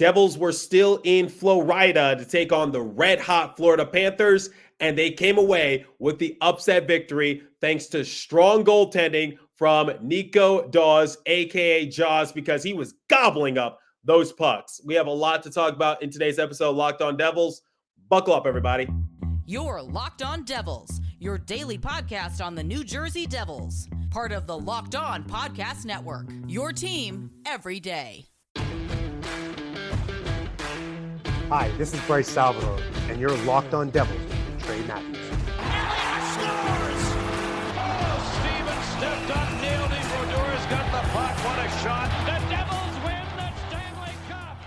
Devils were still in Florida to take on the red-hot Florida Panthers, and they came away with the upset victory thanks to strong goaltending from Nico Daws, a.k.a. Jaws, because he was gobbling up those pucks. We have a lot to talk about in today's episode of Locked On Devils. Buckle up, everybody. You're Locked On Devils, your daily podcast on the New Jersey Devils. Part of the Locked On Podcast Network, your team every day. Hi, this is Bryce Salvador, and you're Locked On Devils with Trey Matthews. Elliott scores! Oh, Stevens stepped up, nailed him. Brodor's got the puck. What a shot. The Devils win the Stanley Cup.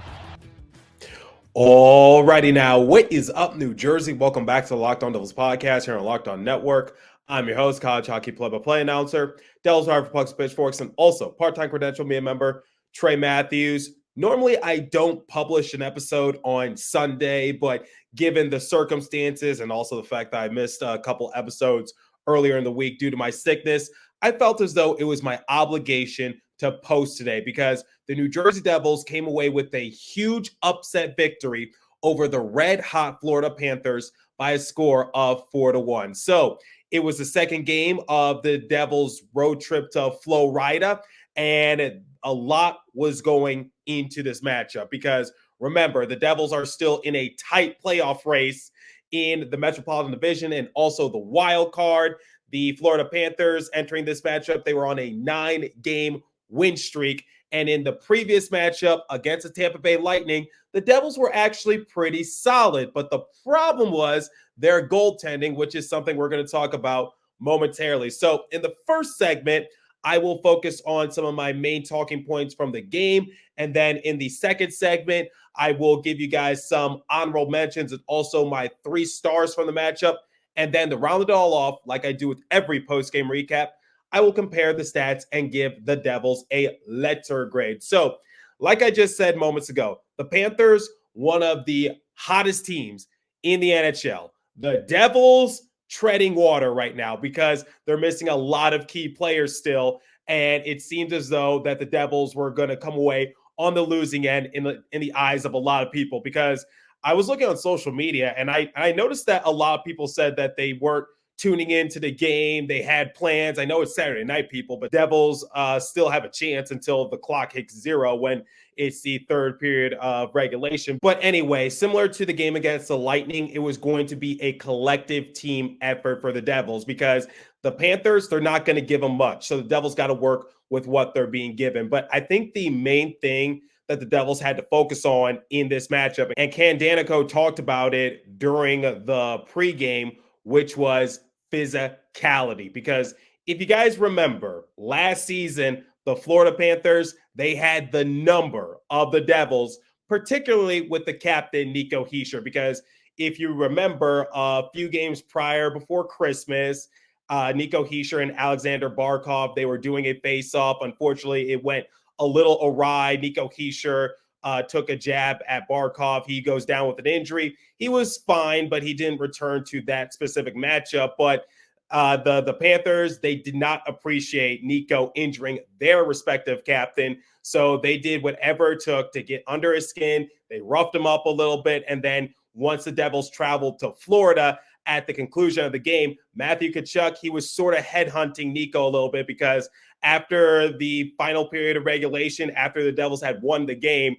Alrighty now, what is up, New Jersey? Welcome back to the Locked On Devils podcast here on Locked On Network. I'm your host, college hockey play-by-play announcer, Devils Hard for Pucks, Pitchforks, and also part-time credential media member, Trey Matthews. Normally, I don't publish an episode on Sunday, but given the circumstances and also the fact that I missed a couple episodes earlier in the week due to my sickness, I felt as though it was my obligation to post today because the New Jersey Devils came away with a huge upset victory over the red-hot Florida Panthers by a score of 4-1. So it was the second game of the Devils' road trip to Florida, and a lot was going into this matchup because remember, the Devils are still in a tight playoff race in the Metropolitan Division and also the wild card. The Florida Panthers entering this matchup, they were on a 9-game win streak. And in the previous matchup against the Tampa Bay Lightning, the Devils were actually pretty solid. But the problem was their goaltending, which is something we're going to talk about momentarily. So in the first segment, I will focus on some of my main talking points from the game. And then in the second segment, I will give you guys some honorable mentions and also my 3 stars from the matchup. And then to round it all off, like I do with every post-game recap, I will compare the stats and give the Devils a letter grade. So like I just said moments ago, the Panthers, one of the hottest teams in the NHL. The Devils treading water right now because they're missing a lot of key players still. And it seems as though that the Devils were going to come away on the losing end in the eyes of a lot of people, because I was looking on social media and I noticed that a lot of people said that they weren't tuning into the game. They had plans. I know it's Saturday night, people, but Devils still have a chance until the clock hits 0 when it's the third period of regulation. But anyway, similar to the game against the Lightning, it was going to be a collective team effort for the Devils because the Panthers, they're not going to give them much. So the Devils got to work with what they're being given. But I think the main thing that the Devils had to focus on in this matchup, and Ken Danico talked about it during the pregame, which was physicality. Because if you guys remember, last season, the Florida Panthers, they had the number of the Devils, particularly with the captain, Nico Daws. Because if you remember a few games prior, before Christmas, Nico Daws and Alexander Barkov, they were doing a face-off. Unfortunately, it went a little awry. Nico Daws took a jab at Barkov. He goes down with an injury. He was fine, but he didn't return to that specific matchup. But the Panthers, they did not appreciate Nico injuring their respective captain. So they did whatever it took to get under his skin. They roughed him up a little bit. And then once the Devils traveled to Florida at the conclusion of the game, Matthew Tkachuk, he was sort of headhunting Nico a little bit because after the final period of regulation, after the Devils had won the game,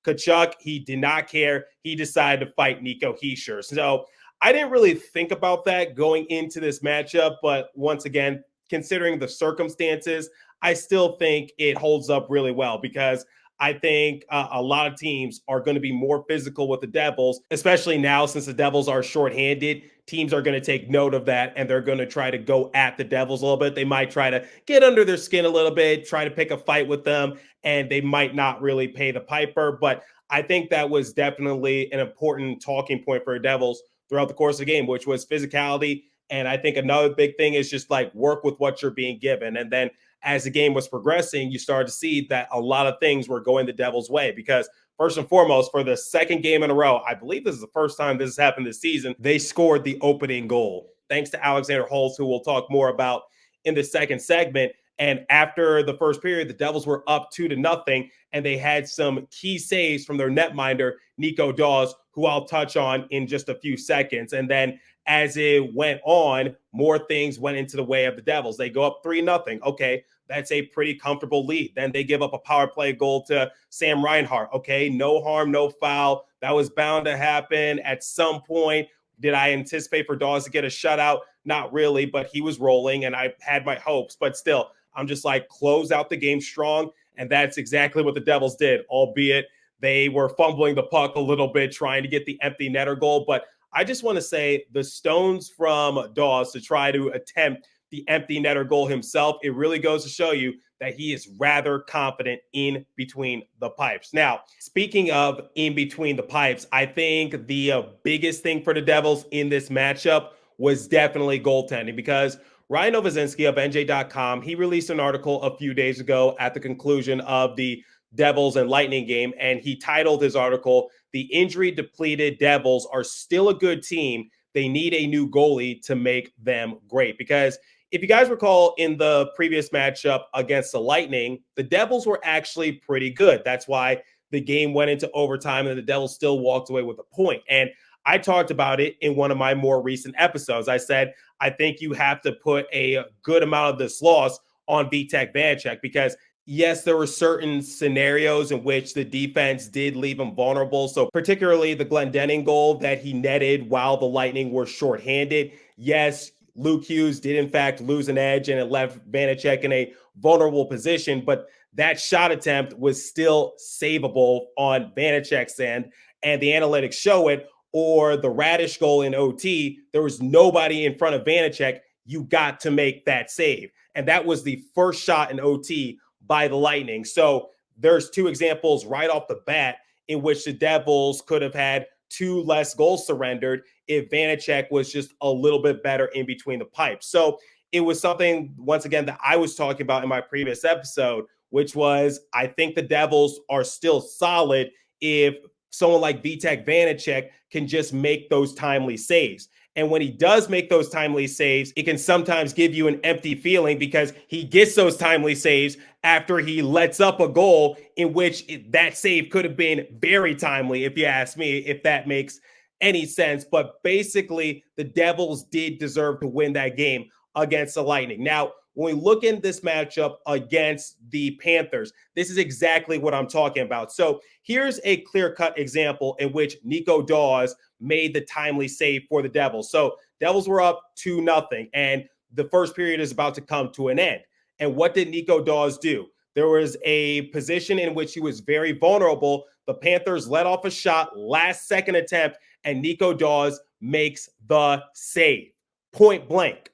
Tkachuk, he did not care. He decided to fight Nico Daws. So I didn't really think about that going into this matchup, but once again, considering the circumstances, I still think it holds up really well because I think a lot of teams are going to be more physical with the Devils, especially now since the Devils are shorthanded. Teams are going to take note of that, and they're going to try to go at the Devils a little bit. They might try to get under their skin a little bit, try to pick a fight with them, and they might not really pay the piper. But I think that was definitely an important talking point for the Devils throughout the course of the game, which was physicality. And I think another big thing is just like work with what you're being given. And then as the game was progressing, you started to see that a lot of things were going the Devils' way because first and foremost, for the second game in a row, I believe this is the first time this has happened this season, they scored the opening goal. Thanks to Alexander Holtz, who we'll talk more about in the second segment. And after the first period, the Devils were up 2-0, and they had some key saves from their netminder, Nico Daws, who I'll touch on in just a few seconds. And then as it went on, more things went into the way of the Devils. They go up 3-0. Okay, that's a pretty comfortable lead. Then they give up a power play goal to Sam Reinhart. Okay, no harm, no foul. That was bound to happen at some point. Did I anticipate for Daws to get a shutout? Not really, but he was rolling, and I had my hopes. But still, I'm just like, close out the game strong, and that's exactly what the Devils did, albeit they were fumbling the puck a little bit, trying to get the empty netter goal. But I just want to say the stones from Daws to try to attempt the empty netter goal himself, it really goes to show you that he is rather confident in between the pipes. Now, speaking of in between the pipes, I think the biggest thing for the Devils in this matchup was definitely goaltending, because Ryan Novozinski of NJ.com, he released an article a few days ago at the conclusion of the Devils and Lightning game, and he titled his article, "The Injury-Depleted Devils Are Still a Good Team. They Need a New Goalie to Make Them Great." Because if you guys recall, in the previous matchup against the Lightning, the Devils were actually pretty good. That's why the game went into overtime and the Devils still walked away with a point. And I talked about it in one of my more recent episodes. I said, I think you have to put a good amount of this loss on Vitek Vanacek, because yes, there were certain scenarios in which the defense did leave him vulnerable. So particularly the Goaltending goal that he netted while the Lightning were shorthanded. Yes, Luke Hughes did in fact lose an edge, and it left Vanacek in a vulnerable position, but that shot attempt was still savable on Vanacek's end, and the analytics show it. Or the Radish goal in OT, there was nobody in front of Vanacek. You got to make that save. And that was the first shot in OT by the Lightning. So there's two examples right off the bat in which the Devils could have had two less goals surrendered if Vanacek was just a little bit better in between the pipes. So it was something, once again, that I was talking about in my previous episode, which was, I think the Devils are still solid if someone like Vitek Vanacek can just make those timely saves. And when he does make those timely saves, it can sometimes give you an empty feeling, because he gets those timely saves after he lets up a goal in which that save could have been very timely, if you ask me, if that makes any sense. But basically, the Devils did deserve to win that game against the Lightning. Now, when we look in this matchup against the Panthers, this is exactly what I'm talking about. So here's a clear-cut example in which Nico Daws made the timely save for the Devils. So Devils were up 2-0, and the first period is about to come to an end. And what did Nico Daws do? There was a position in which he was very vulnerable. The Panthers let off a shot, last second attempt, and Nico Daws makes the save. Point blank.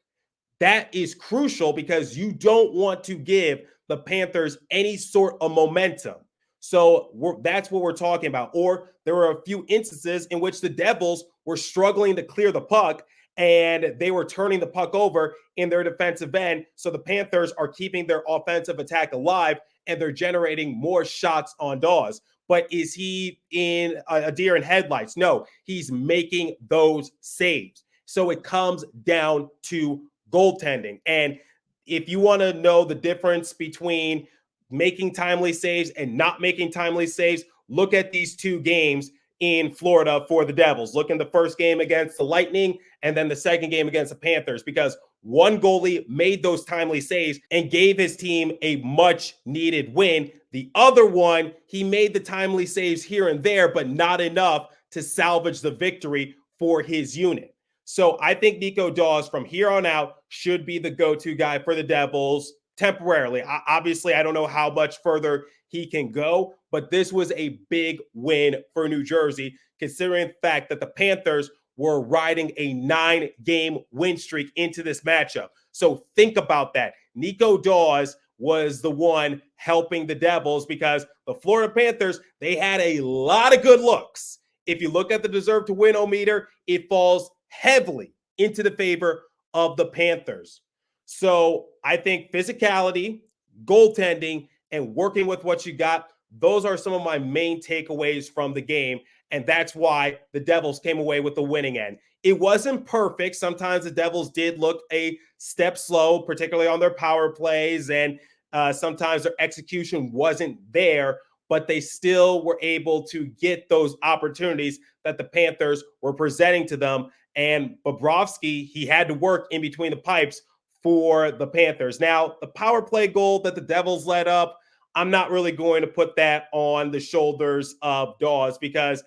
That is crucial, because you don't want to give the Panthers any sort of momentum. So that's what we're talking about. Or there were a few instances in which the Devils were struggling to clear the puck, and they were turning the puck over in their defensive end. So the Panthers are keeping their offensive attack alive, and they're generating more shots on Daws. But is he in a deer in headlights? No, he's making those saves. So it comes down to goaltending. And if you want to know the difference between making timely saves and not making timely saves, look at these two games in Florida for the Devils. Look in the first game against the Lightning and then the second game against the Panthers, because one goalie made those timely saves and gave his team a much needed win. The other one, he made the timely saves here and there, but not enough to salvage the victory for his unit. So I think Nico Daws from here on out should be the go-to guy for the Devils temporarily. Obviously, I don't know how much further he can go, but this was a big win for New Jersey, considering the fact that the Panthers were riding a 9-game win streak into this matchup. So think about that. Nico Daws was the one helping the Devils, because the Florida Panthers, they had a lot of good looks. If you look at the deserve to win meter, it falls heavily into the favor of the Panthers. So I think physicality, goaltending, and working with what you got, those are some of my main takeaways from the game. And that's why the Devils came away with the winning end. It wasn't perfect. Sometimes the Devils did look a step slow, particularly on their power plays, and sometimes their execution wasn't there, but they still were able to get those opportunities that the Panthers were presenting to them. And Bobrovsky, he had to work in between the pipes for the Panthers. Now, the power play goal that the Devils let up, I'm not really going to put that on the shoulders of Daws because,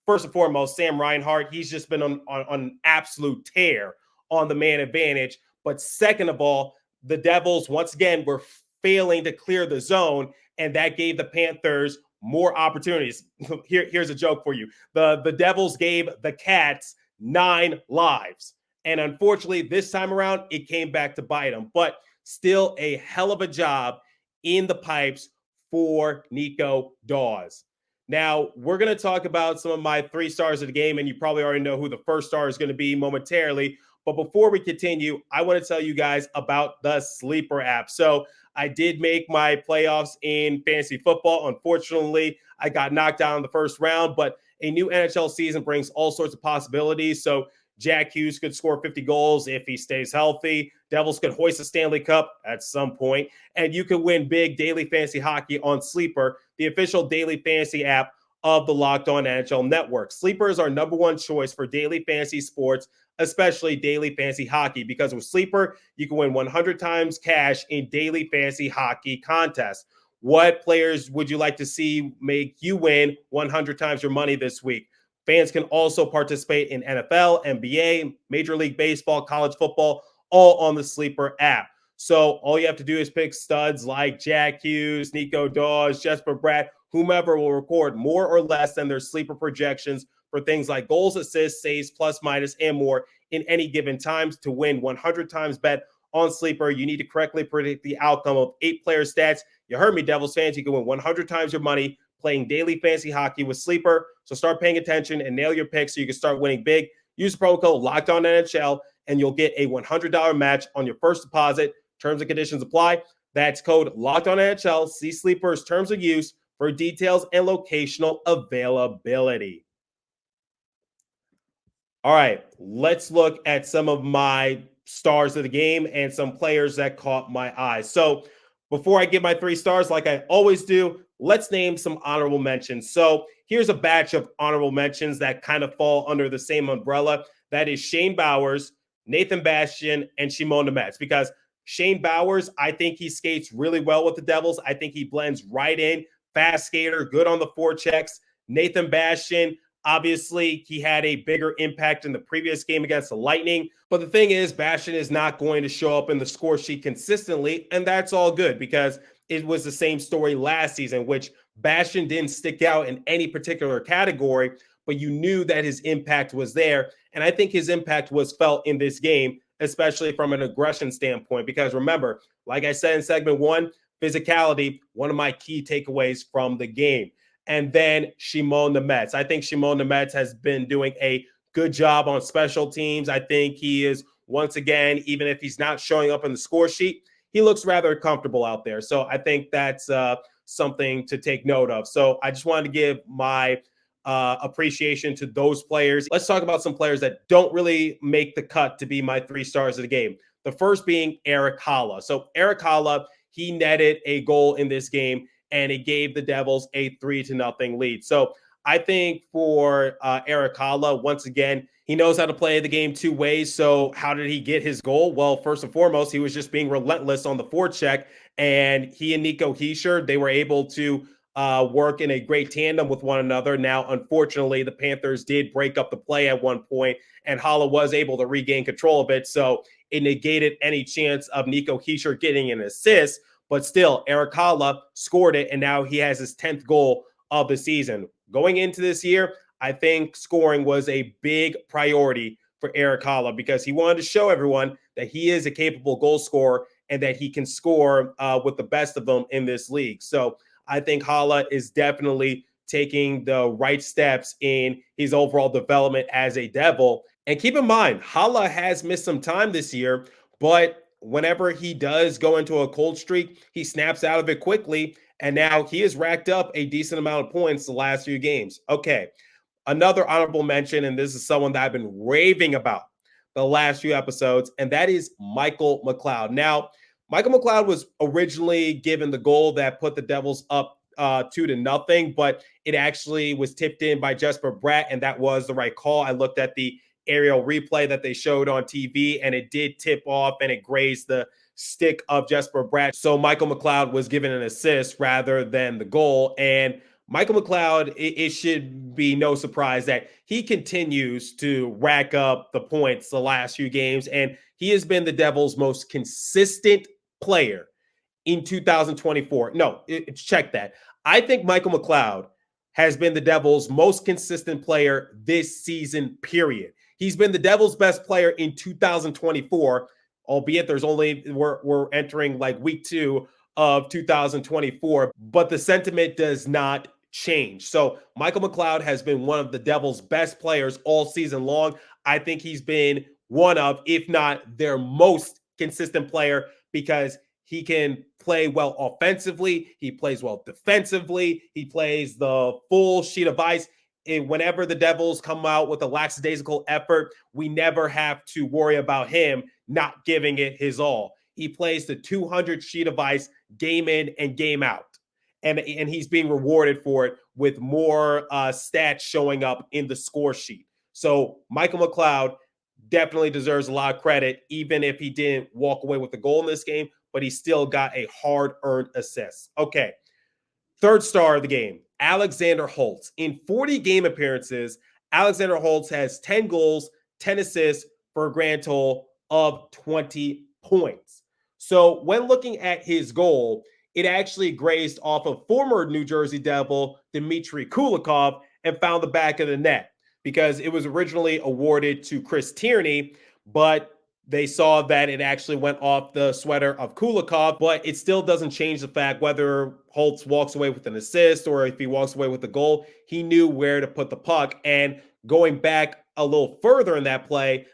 first and foremost, Sam Reinhart, he's just been on an absolute tear on the man advantage. But second of all, the Devils, once again, were failing to clear the zone, and that gave the Panthers more opportunities. Here's a joke for you. The Devils gave the Cats 9 lives. And unfortunately, this time around, it came back to bite them. But still a hell of a job in the pipes for Nico Daws. Now, we're going to talk about some of my 3 stars of the game, and you probably already know who the first star is going to be momentarily. But before we continue, I want to tell you guys about the Sleeper app. So I did make my playoffs in fantasy football. Unfortunately, I got knocked out in the first round, but a new NHL season brings all sorts of possibilities. So Jack Hughes could score 50 goals if he stays healthy. Devils could hoist a Stanley Cup at some point. And you can win big daily fantasy hockey on Sleeper, the official daily fantasy app of the Locked On NHL Network. Sleeper is our number 1 choice for daily fantasy sports, especially daily fantasy hockey, because with Sleeper, you can win 100 times cash in daily fantasy hockey contests. What players would you like to see make you win 100 times your money this week? Fans can also participate in NFL, NBA, Major League Baseball, college football, all on the Sleeper app. So all you have to do is pick studs like Jack Hughes, Nico Daws, Jesper, Bratt, whomever will record more or less than their Sleeper projections for things like goals, assists, saves, plus, minus, and more in any given times. To win 100 times bet on Sleeper, you need to correctly predict the outcome of 8 player stats. You heard me, Devils fans. You can win 100 times your money playing daily fantasy hockey with Sleeper. So start paying attention and nail your picks so you can start winning big. Use the promo code LOCKEDONNHL and you'll get a $100 match on your first deposit. Terms and conditions apply. That's code LOCKEDONNHL. See Sleeper's terms of use for details and locational availability. All right, let's look at some of my stars of the game and some players that caught my eye. So before I give my 3 stars, like I always do, let's name some honorable mentions. So here's a batch of honorable mentions that kind of fall under the same umbrella. That is Shane Bowers, Nathan Bastian, and Shimon Nemec. Because Shane Bowers, I think he skates really well with the Devils. I think he blends right in. Fast skater, good on the forechecks. Nathan Bastian, obviously, he had a bigger impact in the previous game against the Lightning. But the thing is, Bastian is not going to show up in the score sheet consistently, and that's all good because it was the same story last season, which Bastian didn't stick out in any particular category, but you knew that his impact was there. And I think his impact was felt in this game, especially from an aggression standpoint, because remember, like I said in segment 1, physicality, one of my key takeaways from the game. And then Shimon Nemec. I think Shimon Nemec has been doing a good job on special teams. I think he is, once again, even if he's not showing up in the score sheet, he looks rather comfortable out there. So I think that's something to take note of. So I just wanted to give my appreciation to those players. Let's talk about some players that don't really make the cut to be my 3 stars of the game. The first being Erik Haula. So Erik Haula, he netted a goal in this game, and it gave the Devils a 3-0 lead. So I think for Erik Haula, once again, he knows how to play the game 2 ways. So how did he get his goal? Well, first and foremost, he was just being relentless on the forecheck, and he and Nico Hischier, they were able to work in a great tandem with one another. Now, unfortunately, the Panthers did break up the play at one point, and Haula was able to regain control of it. So it negated any chance of Nico Hischier getting an assist. But still, Erik Haula scored it, and now he has his 10th goal of the season. Going into this year, I think scoring was a big priority for Erik Haula because he wanted to show everyone that he is a capable goal scorer and that he can score with the best of them in this league. So I think Haula is definitely taking the right steps in his overall development as a Devil. And keep in mind, Haula has missed some time this year, but whenever he does go into a cold streak, he snaps out of it quickly. And now he has racked up a decent amount of points the last few games. Okay. another honorable mention, and this is someone that I've been raving about the last few episodes, and that is Michael McLeod. Now, Michael McLeod was originally given the goal that put the Devils up 2-0, but it actually was tipped in by Jesper Bratt, and that was the right call. I looked at the aerial replay that they showed on TV, and it did tip off, and it grazed the stick of Jesper Bratt. So Michael McLeod was given an assist rather than the goal, and Michael McLeod, it should be no surprise that he continues to rack up the points the last few games, and he has been the Devils' most consistent player in 2024. No, check that. I think Michael McLeod has been the Devils' most consistent player this season, period. He's been the Devils' best player in 2024, albeit there's only, we're entering like week 2 of 2024, but the sentiment does not change. So Michael McLeod has been one of the Devils' best players all season long. I think he's been one of, if not their most consistent player, because he can play well offensively. He plays well defensively. He plays the full sheet of ice. And whenever the Devils come out with a lackadaisical effort, we never have to worry about him not giving it his all. He plays the 200 sheet of ice game in and game out. And he's being rewarded for it with more stats showing up in the score sheet. So Michael McLeod definitely deserves a lot of credit, even if he didn't walk away with the goal in this game, but he still got a hard-earned assist. Okay, third star of the game, Alexander Holtz. In 40 game appearances, Alexander Holtz has 10 goals, 10 assists for a grand total of 20 points. So when looking at his goal, it actually grazed off of former New Jersey Devil Dmitry Kulikov and found the back of the net, because it was originally awarded to Chris Tierney, but they saw that it actually went off the sweater of Kulikov. But it still doesn't change the fact whether Holtz walks away with an assist or if he walks away with the goal, he knew where to put the puck. And going back a little further in that play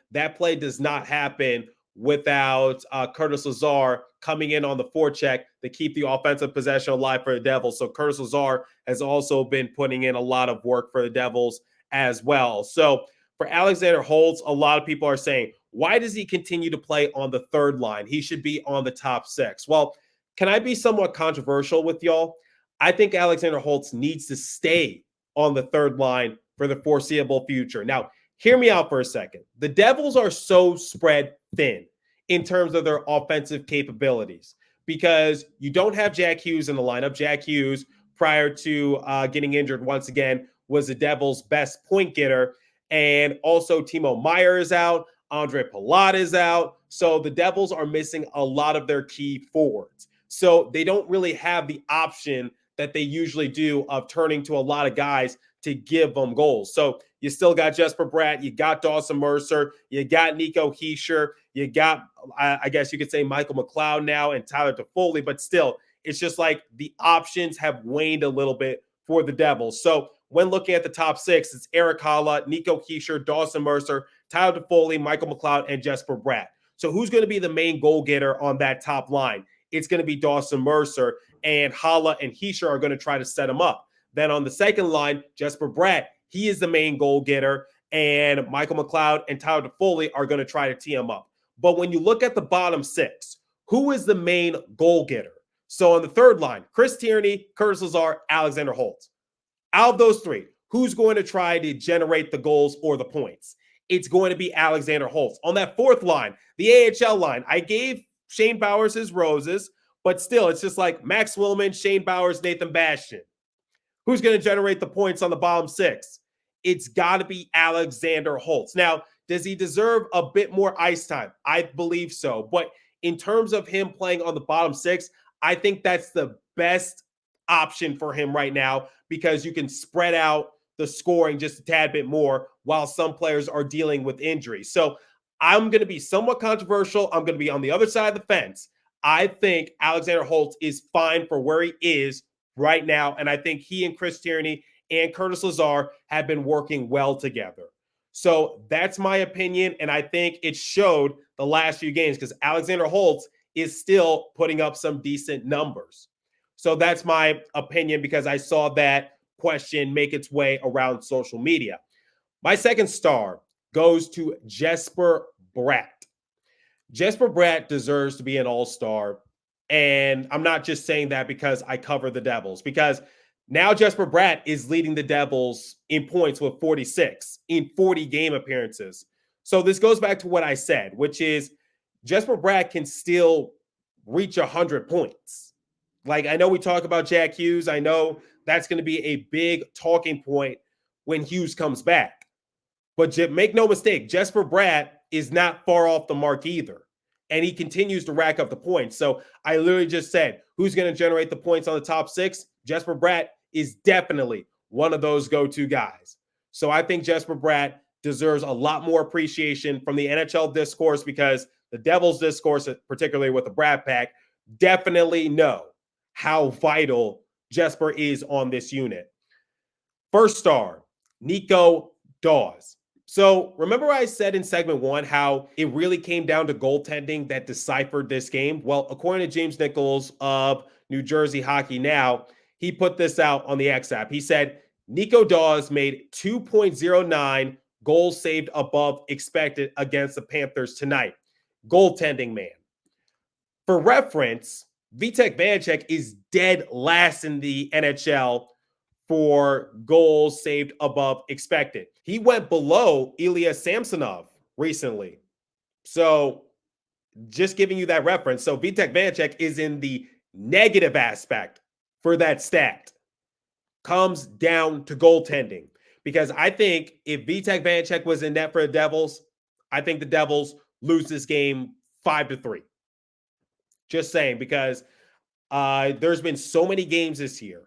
does not happen without Curtis Lazar coming in on the forecheck to keep the offensive possession alive for the Devils. So Curtis Lazar has also been putting in a lot of work for the Devils as well. So for Alexander Holtz, a lot of people are saying, why does he continue to play on the third line? He should be on the top 6. Well, can I be somewhat controversial with y'all? I think Alexander Holtz needs to stay on the third line for the foreseeable future. Now, hear me out for a second. The Devils are so spread thin in terms of their offensive capabilities because you don't have Jack Hughes in the lineup. Jack Hughes, prior to getting injured once again, was the Devils' best point getter. And also Timo Meier is out. Andre Palat is out. So the Devils are missing a lot of their key forwards. So they don't really have the option that they usually do of turning to a lot of guys to give them goals. So you still got Jesper Bratt, you got Dawson Mercer, you got Nico Hischier, you got, I guess you could say Michael McLeod now and Tyler Toffoli, but still, it's just like the options have waned a little bit for the Devils. So when looking at the top 6, it's Erik Haula, Nico Hischier, Dawson Mercer, Tyler Toffoli, Michael McLeod, and Jesper Bratt. So who's going to be the main goal getter on that top line? It's going to be Dawson Mercer, and Haula and Hischier are going to try to set him up. Then on the second line, Jesper Bratt, he is the main goal getter, and Michael McLeod and Tyler Toffoli are going to try to tee him up. But when you look at the bottom 6, who is the main goal getter? So on the third line, Chris Tierney, Curtis Lazar, Alexander Holtz. Out of those 3, who's going to try to generate the goals or the points? It's going to be Alexander Holtz. On that fourth line, the AHL line, I gave Shane Bowers his roses, but still, it's just like Max Willman, Shane Bowers, Nathan Bastian. Who's going to generate the points on the bottom 6? It's got to be Alexander Holtz. Now, does he deserve a bit more ice time? I believe so. But in terms of him playing on the bottom 6, I think that's the best option for him right now because you can spread out the scoring just a tad bit more while some players are dealing with injuries. So I'm going to be somewhat controversial. I'm going to be on the other side of the fence. I think Alexander Holtz is fine for where he is right now. And I think he and Chris Tierney and Curtis Lazar have been working well together. So that's my opinion. And I think it showed the last few games because Alexander Holtz is still putting up some decent numbers. So that's my opinion because I saw that question make its way around social media. My second star goes to Jesper Bratt. Jesper Bratt deserves to be an all-star. And I'm not just saying that because I cover the Devils, because now Jesper Bratt is leading the Devils in points with 46 in 40 game appearances. So this goes back to what I said, which is Jesper Bratt can still reach 100 points. Like, I know we talk about Jack Hughes. I know that's going to be a big talking point when Hughes comes back. But make no mistake, Jesper Bratt is not far off the mark either. And he continues to rack up the points. So I literally just said, who's going to generate the points on the top six? Jesper Bratt is definitely one of those go-to guys. So I think Jesper Bratt deserves a lot more appreciation from the NHL discourse, because the Devils discourse, particularly with the Bratt pack, definitely know how vital Jesper is on this unit. First star, Nico Daws. So remember I said in segment one how it really came down to goaltending that deciphered this game? Well, according to James Nichols of New Jersey Hockey Now, he put this out on the X app. He said, Nico Daws made 2.09 goals saved above expected against the Panthers tonight. Goaltending man. For reference, Vitek Vanecek is dead last in the NHL for goals saved above expected. He went below Ilya Samsonov recently. So just giving you that reference. So Vitek Vanecek is in the negative aspect for that stat. Comes down to goaltending. Because I think if Vitek Vanecek was in net for the Devils, I think the Devils lose this game 5-3. Just saying, because there's been so many games this year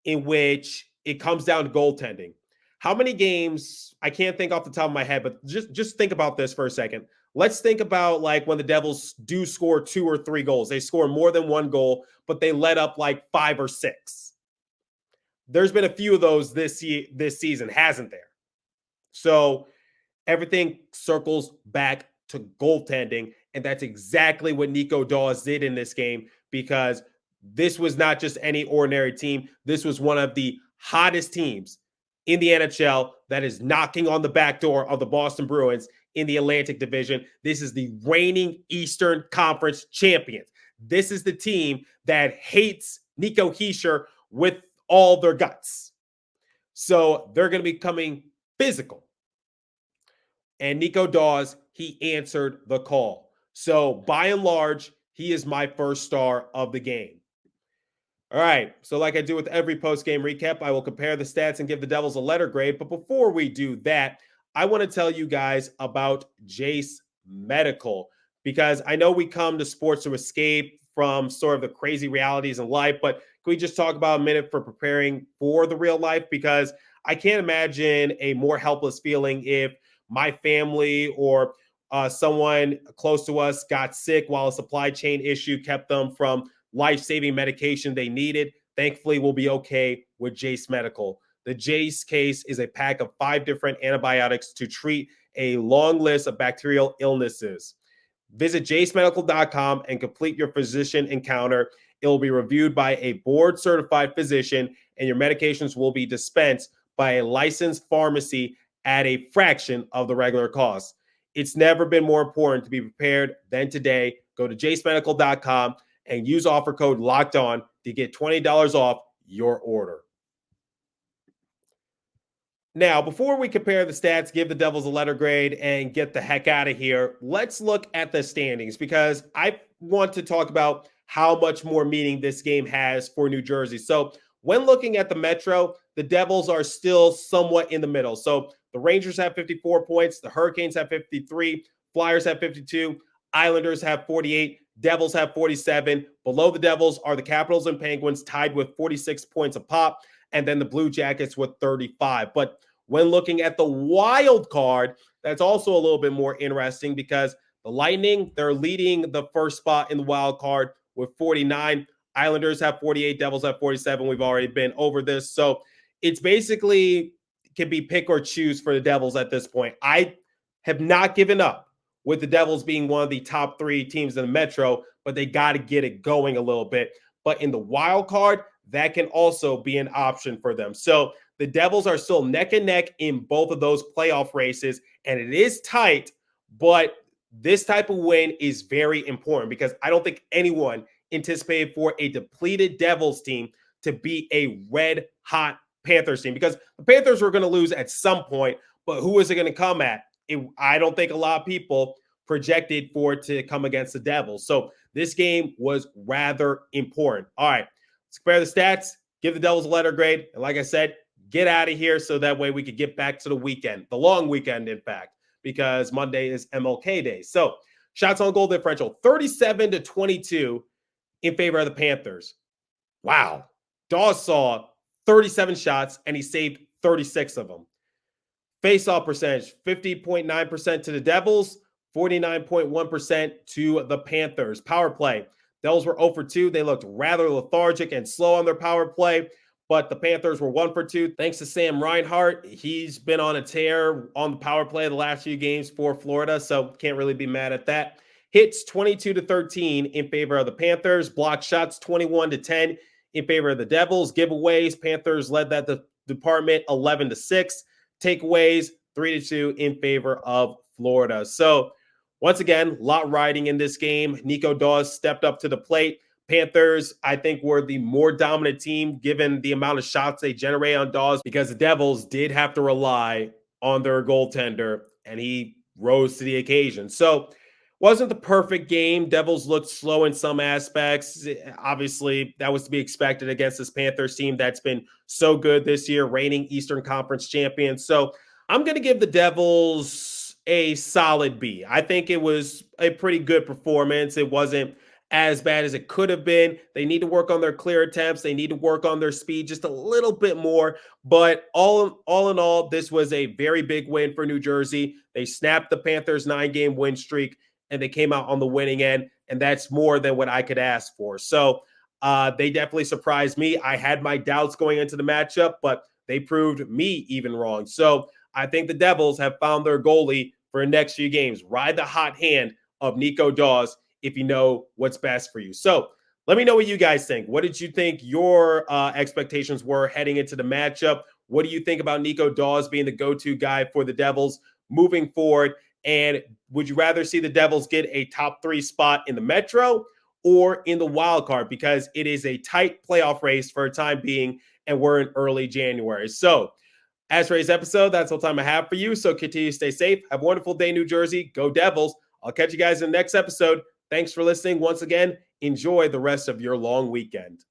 in which it comes down to goaltending. How many games, I can't think off the top of my head, but just think about this for a second. Let's think about like when the Devils do score 2 or 3 goals. They score more than 1 goal, but they let up like 5 or 6. There's been a few of those this season, hasn't there? So everything circles back to goaltending, and that's exactly what Nico Daws did in this game, because this was not just any ordinary team. This was one of the hottest teams in the NHL that is knocking on the back door of the Boston Bruins in the Atlantic Division. This is the reigning Eastern Conference champions. This is the team that hates Nico Hischier with all their guts. So they're going to be coming physical. And Nico Daws, he answered the call. So by and large, he is my first star of the game. All right, so like I do with every post-game recap, I will compare the stats and give the Devils a letter grade. But before we do that, I want to tell you guys about Jase Medical, because I know we come to sports to escape from sort of the crazy realities of life, but can we just talk about a minute for preparing for the real life? Because I can't imagine a more helpless feeling if my family or someone close to us got sick while a supply chain issue kept them from life-saving medication they needed. Thankfully, we'll be okay with Jase Medical. The Jase case is a pack of 5 different antibiotics to treat a long list of bacterial illnesses. Visit jasemedical.com and complete your physician encounter. It will be reviewed by a board-certified physician, and your medications will be dispensed by a licensed pharmacy at a fraction of the regular cost. It's never been more important to be prepared than today. Go to jasemedical.com and use offer code LOCKEDON to get $20 off your order. Now, before we compare the stats, give the Devils a letter grade, and get the heck out of here, let's look at the standings, because I want to talk about how much more meaning this game has for New Jersey. So when looking at the Metro, the Devils are still somewhat in the middle. So the Rangers have 54 points, the Hurricanes have 53, Flyers have 52, Islanders have 48, Devils have 47. Below the Devils are the Capitals and Penguins, tied with 46 points apop, and then the Blue Jackets with 35. But when looking at the wild card, that's also a little bit more interesting, because the Lightning, they're leading the first spot in the wild card with 49. Islanders have 48, Devils have 47. We've already been over this. So it's basically can be pick or choose for the Devils at this point. I have not given up with the Devils being one of the top 3 teams in the Metro, but they got to get it going a little bit. But in the wild card, that can also be an option for them. So the Devils are still neck and neck in both of those playoff races, and it is tight, but this type of win is very important because I don't think anyone anticipated for a depleted Devils team to be a red hot Panthers team, because the Panthers were going to lose at some point, but who is it going to come at? I don't think a lot of people projected for it to come against the Devils. So this game was rather important. All right, let's compare the stats, give the Devils a letter grade, and like I said, get out of here so that way we could get back to the weekend, the long weekend, in fact, because Monday is MLK Day. So shots on goal differential, 37-22 in favor of the Panthers. Wow. Daws saw 37 shots and he saved 36 of them. Face-off percentage, 50.9% to the Devils, 49.1% to the Panthers. Power play, Devils were 0 for 2. They looked rather lethargic and slow on their power play, but the Panthers were 1 for 2. Thanks to Sam Reinhart. He's been on a tear on the power play the last few games for Florida, so can't really be mad at that. Hits 22-13 in favor of the Panthers. Blocked shots 21-10 in favor of the Devils. Giveaways, Panthers led that department 11-6. Takeaways 3-2 in favor of Florida. So once again, a lot riding in this game. Nico Daws stepped up to the plate. Panthers, I think, were the more dominant team given the amount of shots they generate on Daws, because the Devils did have to rely on their goaltender, and he rose to the occasion. So wasn't the perfect game. Devils looked slow in some aspects. Obviously, that was to be expected against this Panthers team that's been so good this year, reigning Eastern Conference champions. So I'm going to give the Devils a solid B. I think it was a pretty good performance. It wasn't as bad as it could have been. They need to work on their clear attempts. They need to work on their speed just a little bit more. But all in all, this was a very big win for New Jersey. They snapped the Panthers' 9-game win streak, and they came out on the winning end, and that's more than what I could ask for. So they definitely surprised me. I had my doubts going into the matchup, but they proved me even wrong. So I think the Devils have found their goalie for the next few games. Ride the hot hand of Nico Daws if you know what's best for you. So let me know what you guys think. What did you think your expectations were heading into the matchup? What do you think about Nico Daws being the go-to guy for the Devils moving forward? And would you rather see the Devils get a top 3 spot in the Metro or in the wild card? Because it is a tight playoff race for a time being, and we're in early January. So as for today's episode, that's all the time I have for you. So continue to stay safe. Have a wonderful day, New Jersey. Go Devils. I'll catch you guys in the next episode. Thanks for listening once again. Enjoy the rest of your long weekend.